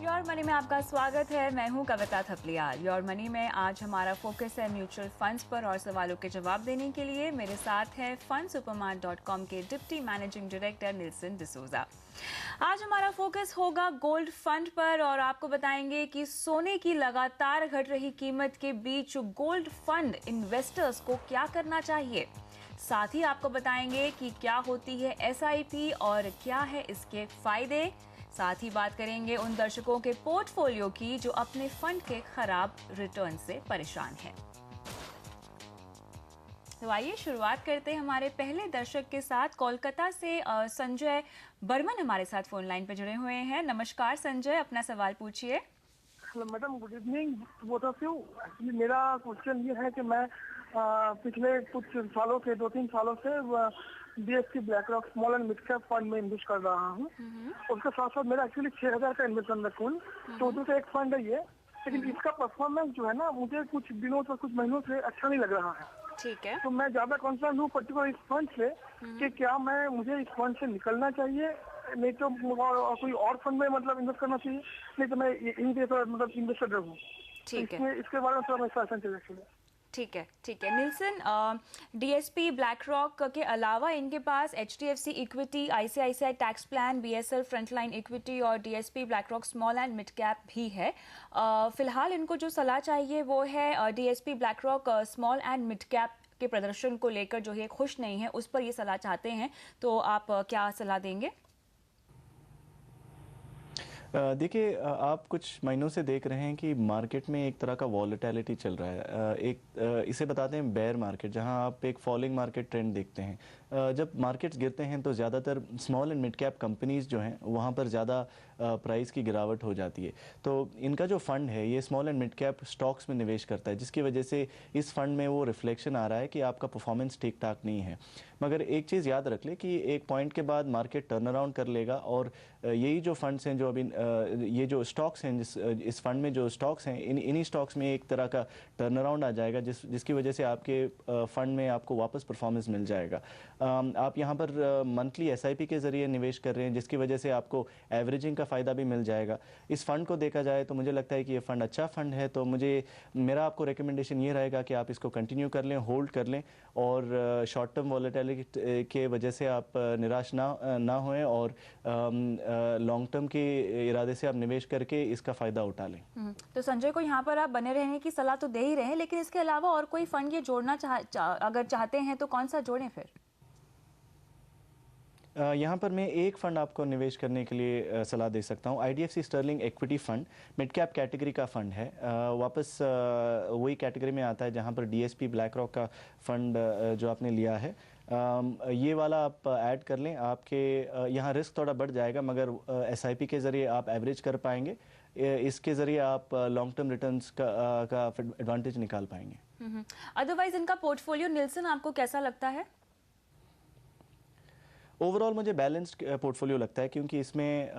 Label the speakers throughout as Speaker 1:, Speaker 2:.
Speaker 1: Your money में आपका स्वागत है। मैं हूं कविता थपलियाल। योर मनी में आज हमारा फोकस है म्यूचुअल फंड्स पर और सवालों के जवाब देने के लिए मेरे साथ है fundsupermart.com के deputy managing director Nelson D'Souza. आज हमारा फोकस होगा गोल्ड फंड पर और आपको बताएंगे कि सोने की लगातार घट रही कीमत के बीच गोल्ड फंड इन्वेस्टर्स को क्या करना चाहिए। साथ ही आपको बताएंगे कि क्या होती है SIP और क्या है इसके फायदे। साथ ही बात करेंगे उन दर्शकों के पोर्टफोलियो की जो अपने फंड के खराब रिटर्न से परेशान हैं। तो आइए शुरुआत करते हैं हमारे पहले दर्शक के साथ। कोलकाता से संजय बर्मन हमारे साथ फोन लाइन पे जुड़े हुए हैं। नमस्कार संजय, अपना सवाल पूछिए।
Speaker 2: Hello madam, good evening both of you. Actually मेरा क्वेश्चन ये है कि मैं पिछले कुछ सालों से 2-3 सालों से DSP BlackRock small and mid cap fund में इन्वेस्ट कर रहा हूँ। उसके साथ साथ मेरा एक्चुअली 6,000 का इन्वेस्टमेंट है कुल। टोटल से एक फंड है ये, लेकिन इसका परफॉर्मेंस जो है ना मुझे कुछ दिनों से कुछ महीनों से अच्छा नहीं लग रहा है।
Speaker 1: ठीक है,
Speaker 2: तो मैं ज्यादा कंसर्न हूँ पर्टिकुलर इस फंड से कि क्या मुझे इस फंड से निकलना चाहिए, नहीं तो कोई और फंड में मतलब इन्वेस्ट करना चाहिए, नहीं तो मैं मतलब इन्वेस्टर रहूँ।
Speaker 1: ठीक है,
Speaker 2: इसके बारे में थोड़ा मैं सजेशन चाहिए।
Speaker 1: ठीक है, ठीक है। निल्सन, DSP BlackRock के अलावा इनके पास HDFC equity, ICICI tax plan, BSL frontline equity और DSP BlackRock small and mid cap भी है। फिलहाल इनको जो सलाह चाहिए वो है DSP BlackRock small and mid cap के प्रदर्शन को लेकर जो है खुश नहीं है, उस पर ये सलाह चाहते हैं। तो आप क्या सलाह देंगे?
Speaker 3: देखिए, आप कुछ महीनों से देख रहे हैं कि मार्केट में एक तरह का वॉलेटिलिटी चल रहा है। इसे बताते हैं बेयर मार्केट, जहां आप एक फॉलिंग मार्केट ट्रेंड देखते हैं। जब मार्केट्स गिरते हैं तो ज़्यादातर small and mid cap companies जो हैं वहां पर ज़्यादा प्राइस की गिरावट हो जाती है। तो इनका जो फंड है ये small and mid cap stocks में निवेश करता है, जिसकी वजह से इस फंड में वो रिफ्लेक्शन आ रहा है कि आपका परफॉर्मेंस ठीक ठाक नहीं है। मगर एक चीज़ याद रख ले कि एक पॉइंट के बाद मार्केट टर्न अराउंड कर लेगा और यही जो फंड्स हैं, जो अभी ये जो स्टॉक्स हैं, इस फंड में जो स्टॉक्स हैं, इन्हीं स्टॉक्स में एक तरह का टर्न अराउंड आ जाएगा, जिसकी वजह से आपके फंड में आपको वापस परफॉर्मेंस मिल जाएगा। आप यहाँ पर मंथली SIP के ज़रिए निवेश कर रहे हैं, जिसकी वजह से आपको एवरेजिंग का फ़ायदा भी मिल जाएगा। इस फंड को देखा जाए तो मुझे लगता है कि ये फ़ंड अच्छा फ़ंड है। तो मेरा आपको रिकमेंडेशन ये रहेगा कि आप इसको कंटिन्यू कर लें, होल्ड कर लें और शॉर्ट टर्म वॉलेटिलिटी के वजह से आप निराश ना होएं और लॉन्ग टर्म के इरादे से आप निवेश करके इसका फ़ायदा उठा लें।
Speaker 1: तो संजय को यहाँ पर आप बने रहने की सलाह तो दे ही रहे हैं, लेकिन इसके अलावा और कोई फंड ये जोड़ना अगर चाहते हैं तो कौन सा जोड़ें फिर?
Speaker 3: यहाँ पर मैं एक फ़ंड आपको निवेश करने के लिए सलाह दे सकता हूँ। IDFC sterling equity fund mid cap category का फ़ंड है। वापस वही कैटेगरी में आता है जहाँ पर DSP BlackRock का फ़ंड जो आपने लिया है, ये वाला आप ऐड कर लें। आपके यहाँ रिस्क थोड़ा बढ़ जाएगा, मगर SIP के ज़रिए आप एवरेज कर पाएंगे। इसके ज़रिए आप लॉन्ग टर्म रिटर्न्स का एडवांटेज निकाल पाएंगे।
Speaker 1: अदरवाइज इनका पोर्टफोलियो निल्सन आपको कैसा लगता है?
Speaker 3: ओवरऑल मुझे बैलेंस्ड पोर्टफोलियो लगता है, क्योंकि इसमें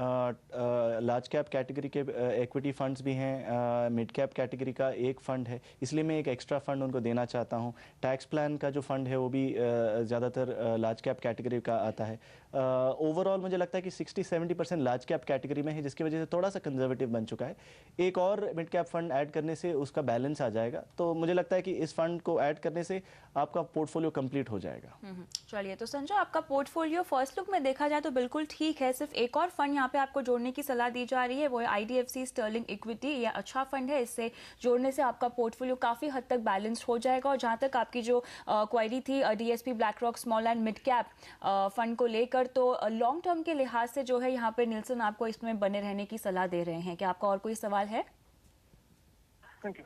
Speaker 3: लार्ज कैप कैटेगरी के इक्विटी फंड्स भी हैं, मिड कैप कैटेगरी का एक फ़ंड है, इसलिए मैं एक एक्स्ट्रा फ़ंड उनको देना चाहता हूं। टैक्स प्लान का जो फ़ंड है वो भी ज़्यादातर लार्ज कैप कैटेगरी का आता है। ओवरऑल मुझे लगता है कि 60-70% लार्ज कैप कैटेगरी में है, जिसकी वजह से थोड़ा सा कंजर्वेटिव बन चुका है। एक और मिड कैप फंड ऐड करने से उसका बैलेंस आ जाएगा। तो मुझे लगता है कि इस फंड को ऐड करने से आपका पोर्टफोलियो कंप्लीट हो जाएगा।
Speaker 1: चलिए, तो संजय आपका पोर्टफोलियो फर्स्ट लुक में देखा जाए तो बिल्कुल ठीक है। सिर्फ एक और फंड यहाँ पे आपको जोड़ने की सलाह दी जा रही है, वो है IDFC स्टर्लिंग इक्विटी। ये अच्छा फंड है, इससे जोड़ने से आपका पोर्टफोलियो काफी हद तक बैलेंस हो जाएगा। और जहाँ तक आपकी जो क्वेरी थी DSP BlackRock small and mid cap fund को लेकर, तो लॉन्ग टर्म के लिहाज से जो है यहाँ पे निल्सन आपको इसमें बने रहने की सलाह दे रहे हैं। क्या आपका और कोई सवाल है?
Speaker 2: Thank you.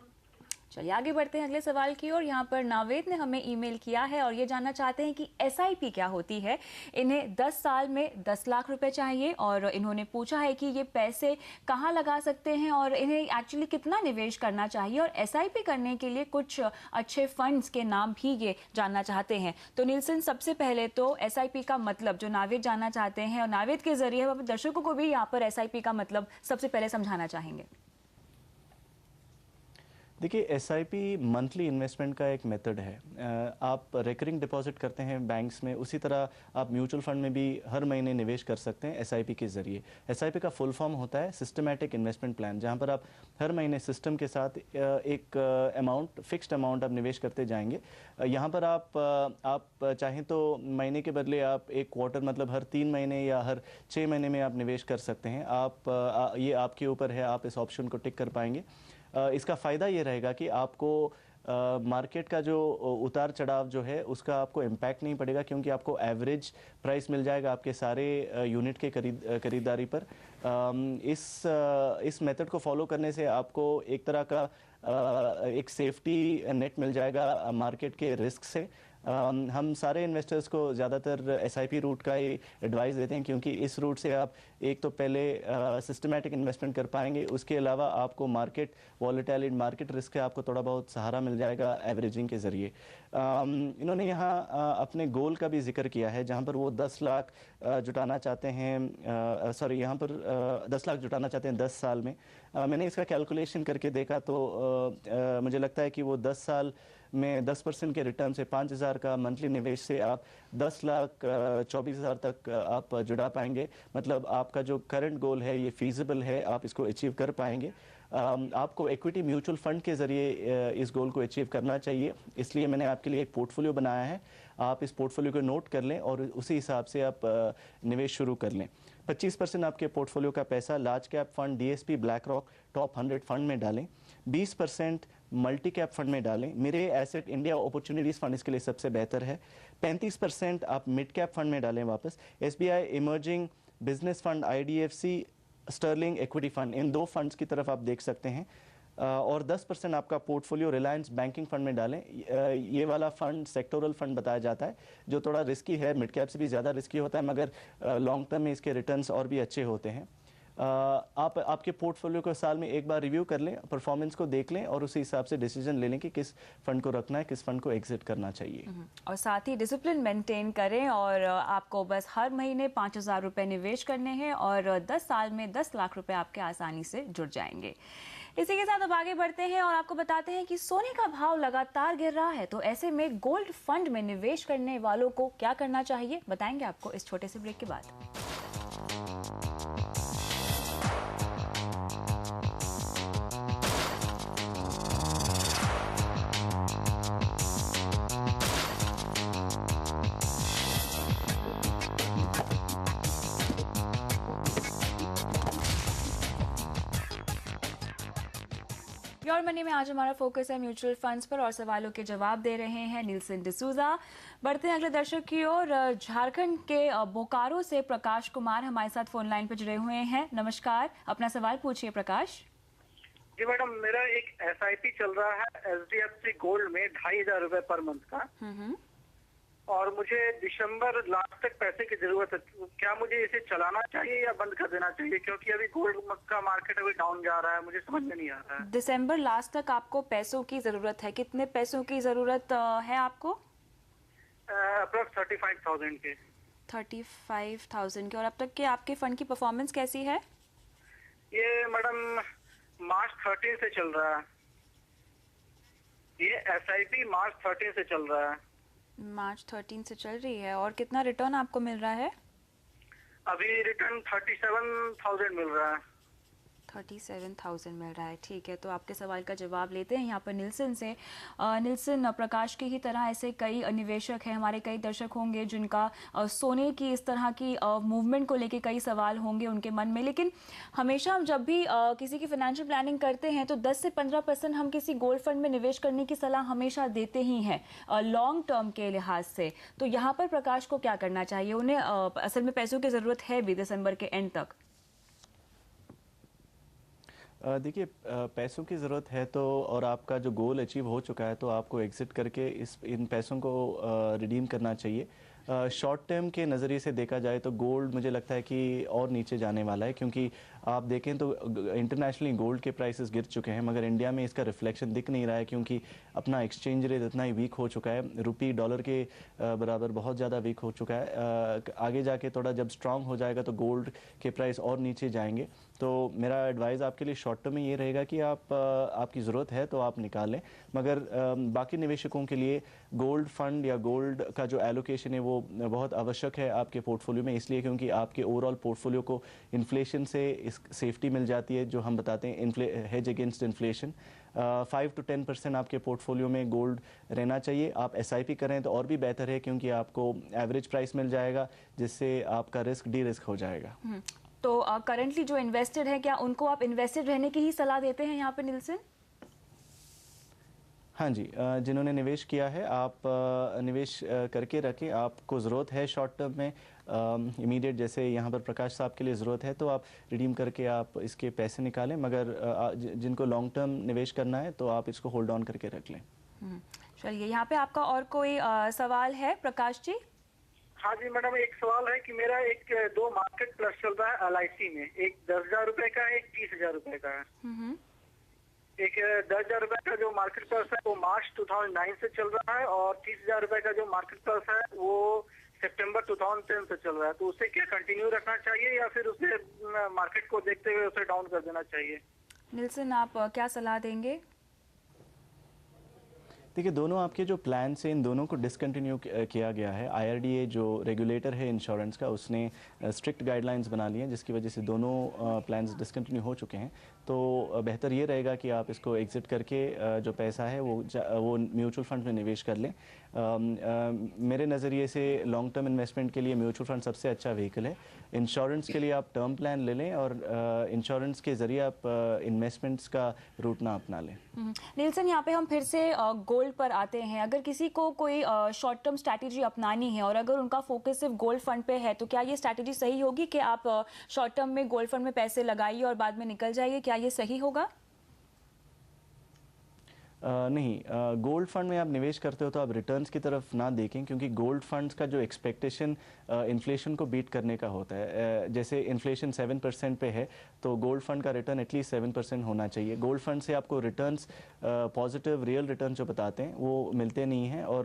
Speaker 1: चलिए आगे बढ़ते हैं अगले सवाल की ओर। यहाँ पर नावेद ने हमें ईमेल किया है और ये जानना चाहते हैं कि SIP क्या होती है। इन्हें 10 साल में 10 लाख रुपए चाहिए और इन्होंने पूछा है कि ये पैसे कहाँ लगा सकते हैं और इन्हें एक्चुअली कितना निवेश करना चाहिए, और SIP करने के लिए कुछ अच्छे फंड्स के नाम भी ये जानना चाहते हैं। तो निल्सन, सबसे पहले तो SIP का मतलब जो नावेद जानना चाहते हैं, और नावेद के जरिए हम दर्शकों को भी यहाँ पर SIP का मतलब सबसे पहले समझाना चाहेंगे।
Speaker 3: देखिए एसआईपी मंथली इन्वेस्टमेंट का एक मेथड है। आप रिकरिंग डिपॉजिट करते हैं बैंक्स में, उसी तरह आप म्यूचुअल फंड में भी हर महीने निवेश कर सकते हैं एसआईपी के ज़रिए। एसआईपी का फुल फॉर्म होता है सिस्टमैटिक इन्वेस्टमेंट प्लान, जहां पर आप हर महीने सिस्टम के साथ एक अमाउंट, फिक्स्ड अमाउंट आप निवेश करते जाएंगे। यहाँ पर आप चाहें तो महीने के बदले आप एक क्वार्टर, मतलब हर 3 महीने या हर 6 महीने में आप निवेश कर सकते हैं। ये आपके ऊपर है, आप इस ऑप्शन को टिक कर पाएंगे। इसका फ़ायदा ये रहेगा कि आपको मार्केट का जो उतार चढ़ाव जो है उसका आपको इम्पैक्ट नहीं पड़ेगा, क्योंकि आपको एवरेज प्राइस मिल जाएगा आपके सारे यूनिट के खरीदारी पर। इस मेथड को फॉलो करने से आपको एक तरह का एक सेफ्टी नेट मिल जाएगा मार्केट के रिस्क से। हम सारे इन्वेस्टर्स को ज़्यादातर एसआईपी रूट का ही एडवाइस देते हैं, क्योंकि इस रूट से आप एक तो पहले सिस्टमैटिक इन्वेस्टमेंट कर पाएंगे, उसके अलावा आपको मार्केट वॉलेटाइलिटी, मार्केट रिस्क का आपको थोड़ा बहुत सहारा मिल जाएगा एवरेजिंग के ज़रिए। इन्होंने यहाँ अपने गोल का भी जिक्र किया है, जहाँ पर वो 10 लाख जुटाना चाहते हैं, सॉरी यहाँ पर 10 लाख जुटाना चाहते हैं 10 साल में। मैंने इसका कैलकुलेशन करके देखा तो मुझे लगता है कि वो 10 साल में 10% के रिटर्न से 5,000 का मंथली निवेश से आप 10,24,000 तक आप जुड़ा पाएंगे। मतलब आपका जो करंट गोल है ये फीजिबल है, आप इसको अचीव कर पाएंगे। आपको इक्विटी म्यूचुअल फंड के ज़रिए इस गोल को अचीव करना चाहिए, इसलिए मैंने आपके लिए एक पोर्टफोलियो बनाया है। आप इस पोर्टफोलियो को नोट कर लें और उसी हिसाब से आप निवेश शुरू कर लें। 25% आपके पोर्टफोलियो का पैसा large cap fund, DSP, black rock, top 100 fund में डालें। 20% मल्टी कैप फंड में डालें। मेरे एसेट इंडिया अपॉर्चुनिटीज़ फंड इसके लिए सबसे बेहतर है। 35% आप मिड कैप फंड में डालें वापस। SBI emerging business fund, IDFC Sterling equity fund, इन 2 फंड्स की तरफ आप देख सकते हैं। और 10% आपका पोर्टफोलियो रिलायंस बैंकिंग फंड में डालें। ये वाला फंड सेक्टोरल फंड बताया जाता है, जो थोड़ा रिस्की है, मिड कैप से भी ज़्यादा रिस्की होता है, मगर लॉन्ग टर्म में इसके रिटर्न्स और भी अच्छे होते हैं। आप आपके पोर्टफोलियो को साल में एक बार रिव्यू कर लें, परफॉर्मेंस को देख लें और उसी हिसाब से डिसीजन ले लें कि किस फंड को रखना है, किस फंड को एग्जिट करना चाहिए।
Speaker 1: और साथ ही डिसिप्लिन मेंटेन करें, और आपको बस हर महीने 5,000 रुपये निवेश करने हैं और 10 साल में 10 लाख रुपए आपके आसानी से जुड़ जाएंगे। इसी के साथ अब आगे बढ़ते हैं और आपको बताते हैं कि सोने का भाव लगातार गिर रहा है, तो ऐसे में गोल्ड फंड में निवेश करने वालों को क्या करना चाहिए, बताएंगे आपको इस छोटे से ब्रेक के बाद। योर मनी में आज हमारा फोकस है म्यूचुअल फंड्स पर और सवालों के जवाब दे रहे हैं निल्सन डिसूजा। बढ़ते हैं अगले दर्शक की ओर। झारखंड के बोकारो से प्रकाश कुमार हमारे साथ फोन लाइन पर जुड़े हुए हैं। नमस्कार, अपना सवाल पूछिए प्रकाश।
Speaker 2: जी मैडम, मेरा एक एसआईपी चल रहा है एचडीएफसी गोल्ड में 2,500 रुपए पर मंथ का, और मुझे दिसंबर लास्ट तक पैसे की जरूरत है। क्या मुझे इसे चलाना चाहिए या बंद कर देना चाहिए, क्योंकि अभी गोल्ड का मार्केट अभी डाउन जा रहा है, मुझे समझ में नहीं आ रहा है।
Speaker 1: दिसंबर लास्ट तक आपको पैसों की जरूरत है, कितने पैसों की जरूरत है आपको?
Speaker 2: अप्रोक्स 35,000 के।
Speaker 1: 35,000 के। और अब तक के आपके फंड की परफॉर्मेंस कैसी है?
Speaker 2: ये मैडम मार्च 13 से चल रहा है, ये एसआईपी मार्च 13 से चल रहा है।
Speaker 1: मार्च 13 से चल रही है, और कितना रिटर्न आपको मिल रहा है?
Speaker 2: अभी रिटर्न 37,000 मिल रहा है।
Speaker 1: 37,000 मिल रहा है, ठीक है। तो आपके सवाल का जवाब लेते हैं यहाँ पर निल्सन से। निल्सन, प्रकाश की ही तरह ऐसे कई निवेशक हैं, हमारे कई दर्शक होंगे जिनका सोने की इस तरह की मूवमेंट को लेके कई सवाल होंगे उनके मन में, लेकिन हमेशा हम जब भी किसी की फाइनेंशियल प्लानिंग करते हैं तो 10 से 15% हम किसी गोल्ड फंड में निवेश करने की सलाह हमेशा देते ही हैं लॉन्ग टर्म के लिहाज से। तो यहाँ पर प्रकाश को क्या करना चाहिए? उन्हें असल में पैसों की ज़रूरत है भी दिसंबर के एंड तक।
Speaker 3: देखिए, पैसों की ज़रूरत है तो, और आपका जो गोल अचीव हो चुका है तो आपको एग्जिट करके इन पैसों को रिडीम करना चाहिए। शॉर्ट टर्म के नज़रिए से देखा जाए तो गोल्ड मुझे लगता है कि और नीचे जाने वाला है, क्योंकि आप देखें तो इंटरनेशनली गोल्ड के प्राइसेस गिर चुके हैं, मगर इंडिया में इसका रिफ्लेक्शन दिख नहीं रहा है, क्योंकि अपना एक्सचेंज रेट इतना ही वीक हो चुका है, रुपी डॉलर के बराबर बहुत ज़्यादा वीक हो चुका है। आगे जाके थोड़ा जब स्ट्रांग हो जाएगा तो गोल्ड के प्राइस और नीचे जाएंगे। तो मेरा एडवाइस आपके लिए शॉर्ट टर्म में ये रहेगा कि आपकी ज़रूरत है तो आप निकालें, मगर बाकी निवेशकों के लिए गोल्ड फंड या गोल्ड का जो एलोकेशन है वो बहुत आवश्यक है आपके पोर्टफोलियो में, इसलिए क्योंकि आपके ओवरऑल पोर्टफोलियो को इन्फ्लेशन से सेफ्टी मिल जाती है, जो हम बताते हैं हेज अगेंस्ट इन्फ्लेशन। 5 to 10% आपके पोर्टफोलियो में गोल्ड रहना चाहिए। आप SIP करें तो और भी बेहतर है, क्योंकि आपको एवरेज प्राइस मिल जाएगा, जिससे आपका रिस्क डी रिस्क हो जाएगा।
Speaker 1: तो करंटली जो इन्वेस्टेड है, क्या उनको आप इन्वेस्टेड रहने की ही सलाह देते हैं यहाँ पे निल्सन?
Speaker 3: हाँ जी, जिन्होंने निवेश किया है आप निवेश करके रखें। आपको ज़रूरत है शॉर्ट टर्म में इमीडिएट, जैसे यहाँ पर प्रकाश साहब के लिए ज़रूरत है तो आप रिडीम करके आप इसके पैसे निकालें, मगर जिनको लॉन्ग टर्म निवेश करना है तो आप इसको होल्ड ऑन करके रख लें।
Speaker 1: चलिए, यहाँ पे आपका और कोई सवाल है प्रकाश जी?
Speaker 2: हाँ जी मैडम, एक सवाल है कि मेरा दो मार्केट प्लस चल रहा है LIC में, एक 10,000 रुपए का है, एक 30,000 रुपए का है। एक 10,000 रुपए का जो मार्केट प्लस है वो मार्च 2009 से चल रहा है, और 30,000 रुपए का जो मार्केट प्लस है वो सितंबर 2010 से चल रहा है। तो उसे क्या कंटिन्यू रखना चाहिए या फिर उसे मार्केट को देखते हुए उसे डाउन कर देना चाहिए?
Speaker 1: निल्सन, आप क्या सलाह देंगे?
Speaker 3: देखिए, दोनों आपके जो प्लान्स हैं इन दोनों को डिसकंटिन्यू किया गया है। IRDA जो रेगुलेटर है इंश्योरेंस का, उसने स्ट्रिक्ट गाइडलाइंस बना ली हैं, जिसकी वजह से दोनों प्लान्स डिसकंटिन्यू हो चुके हैं। तो बेहतर ये रहेगा कि आप इसको एग्ज़िट करके जो पैसा है वो म्यूचुअल फंड में निवेश कर लें। मेरे नज़रिए से लॉन्ग टर्म इन्वेस्टमेंट के लिए म्यूचुअल फंड सबसे अच्छा व्हीकल है। इंश्योरेंस के लिए आप टर्म प्लान ले लें, और इंश्योरेंस के ज़रिए आप इन्वेस्टमेंट्स का रूट ना अपना लें।
Speaker 1: निल्सन, यहाँ पे हम फिर से गोल्ड पर आते हैं। अगर किसी को कोई शॉर्ट टर्म स्ट्रैटेजी अपनानी है और अगर उनका फोकस सिर्फ गोल्ड फंड पे है, तो क्या ये स्ट्रैटेजी सही होगी कि आप शॉर्ट टर्म में गोल्ड फंड में पैसे लगाइए और बाद में निकल जाइए? क्या ये सही होगा?
Speaker 3: नहीं, गोल्ड फंड में आप निवेश करते हो तो आप रिटर्न्स की तरफ ना देखें, क्योंकि गोल्ड फंड्स का जो एक्सपेक्टेशन इन्फ्लेशन को बीट करने का होता है। जैसे इन्फ्लेशन 7% पे है तो गोल्ड फंड का रिटर्न एटलीस्ट 7% होना चाहिए। गोल्ड फंड से आपको रिटर्न्स पॉजिटिव रियल रिटर्न जो बताते हैं वो मिलते नहीं हैं, और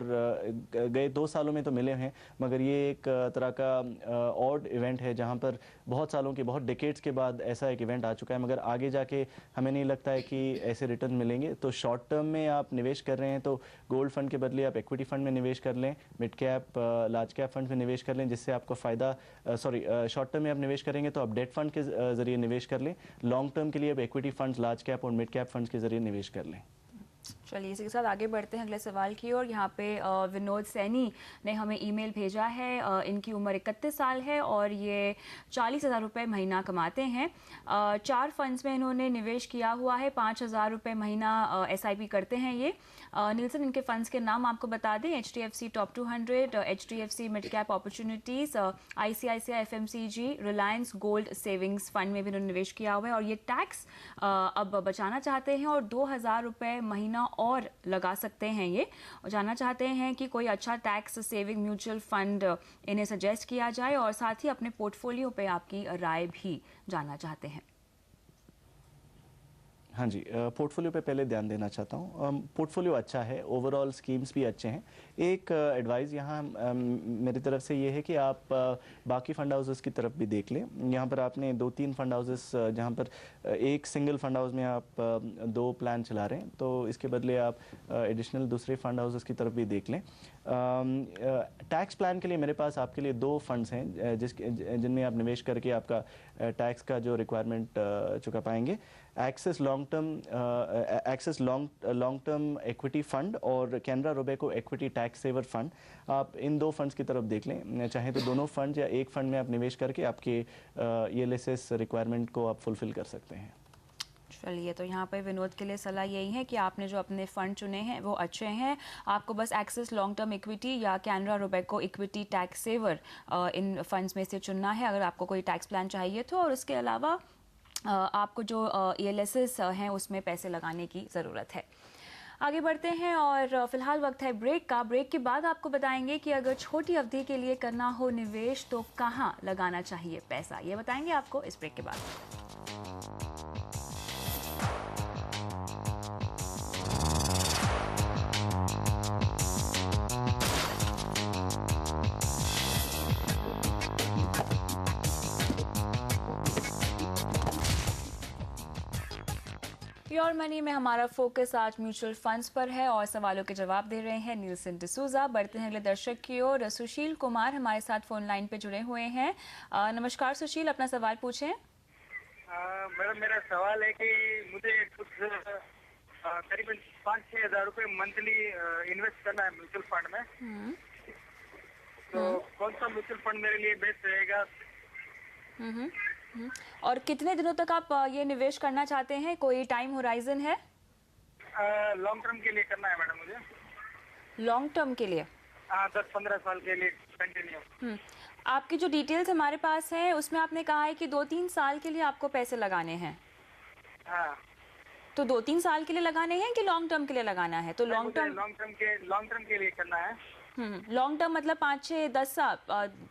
Speaker 3: गए 2 सालों में तो मिले हैं, मगर ये एक तरह का ऑड इवेंट है जहाँ पर बहुत सालों के, बहुत डिकेड्स के बाद ऐसा एक इवेंट आ चुका है, मगर आगे जाके हमें नहीं लगता है कि ऐसे रिटर्न मिलेंगे। तो शॉर्ट टर्म में आप निवेश कर रहे हैं तो गोल्ड फंड के बदले आप इक्विटी फंड में निवेश कर लें, mid cap large cap fund में निवेश कर लें, जिससे आपको फ़ायदा शॉर्ट टर्म में आप निवेश करेंगे तो आप डेट फंड के ज़रिए निवेश कर लें। लॉन्ग टर्म के लिए आप इक्विटी फंड्स, लार्ज कैप और मिड कैप फंड्स के ज़रिए निवेश कर लें।
Speaker 1: चलिए, इसी के साथ आगे बढ़ते हैं अगले सवाल की ओर। यहाँ पे विनोद सैनी ने हमें ईमेल भेजा है। इनकी उम्र 31 साल है और ये 40,000 रुपये महीना कमाते हैं। 4 फंड्स में इन्होंने निवेश किया हुआ है। 5,000 रुपये महीना SIP करते हैं ये। निल्सन, इनके फंड्स के नाम आपको बता दें: HDFC top 200, HDFC mid cap opportunities, ICICI FMCG, Reliance gold savings fund में भी इन्होंने निवेश किया हुआ है, और ये टैक्स अब बचाना चाहते हैं और 2,000 रुपये महीना और लगा सकते हैं ये, और जानना चाहते हैं कि कोई अच्छा टैक्स सेविंग म्यूचुअल फंड इन्हें सजेस्ट किया जाए, और साथ ही अपने पोर्टफोलियो पे आपकी राय भी जानना चाहते हैं।
Speaker 3: हाँ जी, पोर्टफोलियो पे पहले ध्यान देना चाहता हूँ। पोर्टफोलियो अच्छा है, ओवरऑल स्कीम्स भी अच्छे हैं। एक एडवाइस यहाँ मेरी तरफ से ये है कि आप बाकी फंड हाउसेस की तरफ भी देख लें। यहाँ पर आपने 2-3 फंड हाउसेस, जहाँ पर एक सिंगल फंड हाउस में आप 2 प्लान चला रहे हैं, तो इसके बदले आप एडिशनल दूसरे फंड हाउसेस की तरफ भी देख लें। टैक्स प्लान के लिए मेरे पास आपके लिए 2 फंड्स हैं जिनमें आप निवेश करके आपका टैक्स का जो रिक्वायरमेंट चुका पाएंगे। Axis long term equity fund और Canara Robeco equity tax saver fund, आप इन 2 फंड्स की तरफ देख लें। चाहे तो दोनों फंड या एक फंड में आप निवेश करके आपके ELSS रिक्वायरमेंट को आप फुलफिल कर सकते हैं।
Speaker 1: चलिए, तो यहाँ पे विनोद के लिए सलाह यही है कि आपने जो अपने फ़ंड चुने हैं वो अच्छे हैं। आपको बस एक्सिस लॉन्ग टर्म इक्विटी या Canara Robeco equity tax saver इन फंड्स में से चुनना है अगर आपको कोई टैक्स प्लान चाहिए तो, और उसके अलावा आपको जो ELSS हैं उसमें पैसे लगाने की ज़रूरत है। आगे बढ़ते हैं और फिलहाल वक्त है ब्रेक का। ब्रेक के बाद आपको बताएंगे कि अगर छोटी अवधि के लिए करना हो निवेश तो कहाँ लगाना चाहिए पैसा, ये बताएंगे आपको इस ब्रेक के बाद। योर मनी में हमारा फोकस आज म्यूचुअल फंड्स पर है और सवालों के जवाब दे रहे हैं नीलसन डिसूजा। बढ़ते हैं अगले दर्शक की ओर। सुशील कुमार हमारे साथ फोन लाइन पे जुड़े हुए हैं। नमस्कार सुशील, अपना सवाल पूछें।
Speaker 2: मैडम, मेरा सवाल है कि मुझे कुछ करीबन 5-6 हज़ार रुपये मंथली इन्वेस्ट करना है म्यूचुअल फंड में। तो कौन सा म्यूचुअल फंड मेरे लिए बेस्ट रहेगा?
Speaker 1: और कितने दिनों तक आप ये निवेश करना चाहते हैं, कोई टाइम होराइजन है?
Speaker 2: लॉन्ग टर्म के लिए करना है मैडम मुझे।
Speaker 1: लॉन्ग टर्म के लिए?
Speaker 2: 10-15 साल के लिए कंटिन्यू।
Speaker 1: आपकी जो डिटेल्स हमारे पास हैं उसमें आपने कहा है कि 2-3 साल के लिए आपको पैसे लगाने हैं।
Speaker 2: हाँ,
Speaker 1: तो 2-3 साल के लिए लगाने हैं कि लॉन्ग टर्म के लिए लगाना है? तो लॉन्ग
Speaker 2: टर्म के लिए करना है।
Speaker 1: लॉन्ग टर्म मतलब 5-6-10 साल,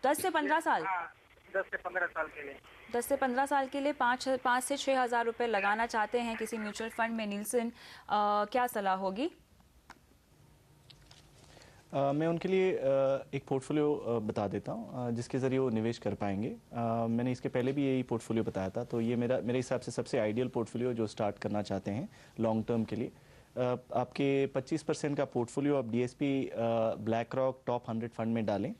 Speaker 1: 10 से 15 साल?
Speaker 2: हाँ, 10 से 15 साल के लिए।
Speaker 1: 10 से 15 साल के लिए 5 से 6 हज़ार रुपये लगाना चाहते हैं किसी म्यूचुअल फंड में। नीलसन, क्या सलाह होगी?
Speaker 3: मैं उनके लिए एक पोर्टफोलियो बता देता हूँ जिसके ज़रिए वो निवेश कर पाएंगे। मैंने इसके पहले भी यही पोर्टफोलियो बताया था, तो ये मेरे हिसाब से सबसे आइडियल पोर्टफोलियो जो स्टार्ट करना चाहते हैं लॉन्ग टर्म के लिए। आपके 25% का पोर्टफोलियो आप DSP black rock top 100 fund में डालें।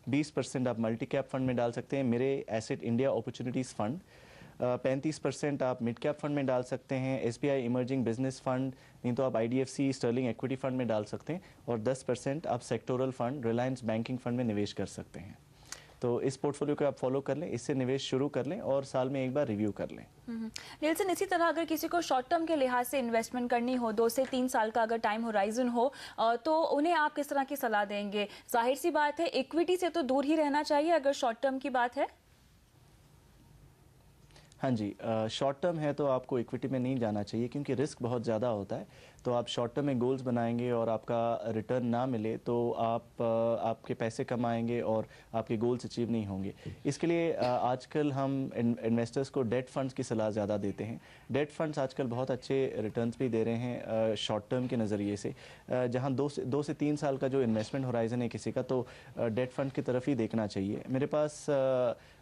Speaker 3: 20% आप मल्टी कैप फंड में डाल सकते हैं, मेरे एसेट इंडिया अपॉर्चुनिटीज़ फंड। 35% आप मिड कैप फंड में डाल सकते हैं, एसबीआई इमर्जिंग बिजनेस फंड, नहीं तो आप आईडीएफसी स्टर्लिंग इक्विटी फंड में डाल सकते हैं। और 10% आप sectoral fund Reliance banking fund में निवेश कर सकते हैं। तो इस पोर्टफोलियो को आप फॉलो कर लें, इससे निवेश शुरू कर लें और साल में एक बार रिव्यू कर लें।
Speaker 1: नीलसन, इसी तरह अगर किसी को शॉर्ट टर्म के लिहाज से इन्वेस्टमेंट करनी हो, 2 से 3 साल का अगर टाइम होराइजन हो, तो उन्हें आप किस तरह की सलाह देंगे? जाहिर सी बात है इक्विटी से तो दूर ही रहना चाहिए अगर शॉर्ट टर्म की बात है।
Speaker 3: हाँ जी, शॉर्ट टर्म है तो आपको इक्विटी में नहीं जाना चाहिए क्योंकि रिस्क बहुत ज़्यादा होता है। तो आप शॉर्ट टर्म में गोल्स बनाएंगे और आपका रिटर्न ना मिले तो आपके पैसे कम आएंगे और आपके गोल्स अचीव नहीं होंगे। इसके लिए आजकल हम इन्वेस्टर्स को डेट फंड्स की सलाह ज़्यादा देते हैं। डेट फंड्स आजकल बहुत अच्छे रिटर्न्स भी दे रहे हैं शॉर्ट टर्म के नज़रिए से। जहाँ 2 से 3 साल का जो इन्वेस्टमेंट होराइजन है किसी का, तो डेट फंड की तरफ ही देखना चाहिए। मेरे पास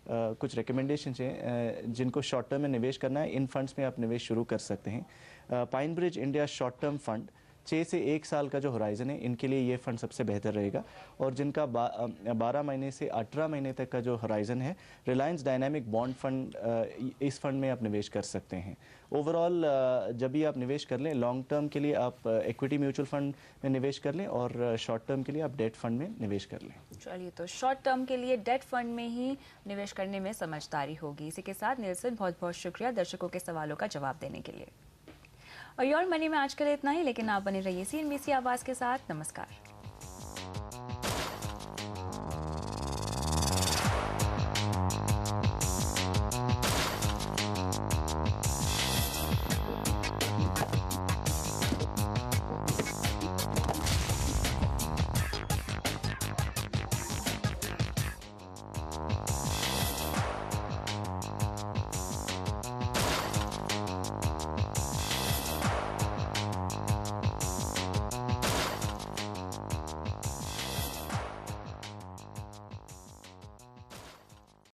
Speaker 3: कुछ रिकमेंडेशन हैं जिनको शॉर्ट टर्म में निवेश करना है, इन फंड्स में आप निवेश शुरू कर सकते हैं। Pine bridge India short term fund 6 से 1 साल का जो होराइजन है, इनके लिए ये फंड सबसे बेहतर रहेगा। और जिनका 12 महीने से 18 महीने तक का जो होराइजन है, रिलायंस डायनामिक बॉन्ड फंड, इस फंड में आप निवेश कर सकते हैं। ओवरऑल जब भी आप निवेश कर लें, लॉन्ग टर्म के लिए आप इक्विटी म्यूचुअल फंड में निवेश कर लें और शॉर्ट टर्म के लिए आप डेट फंड में निवेश कर लें।
Speaker 1: चलिए, तो शॉर्ट टर्म के लिए डेट फंड में ही निवेश करने में समझदारी होगी। इसी के साथ नीलसन, बहुत बहुत शुक्रिया दर्शकों के सवालों का जवाब देने के लिए। और योर मनी में आज के लिए इतना ही, लेकिन आप बने रहिए CNBC आवाज़ के साथ। नमस्कार।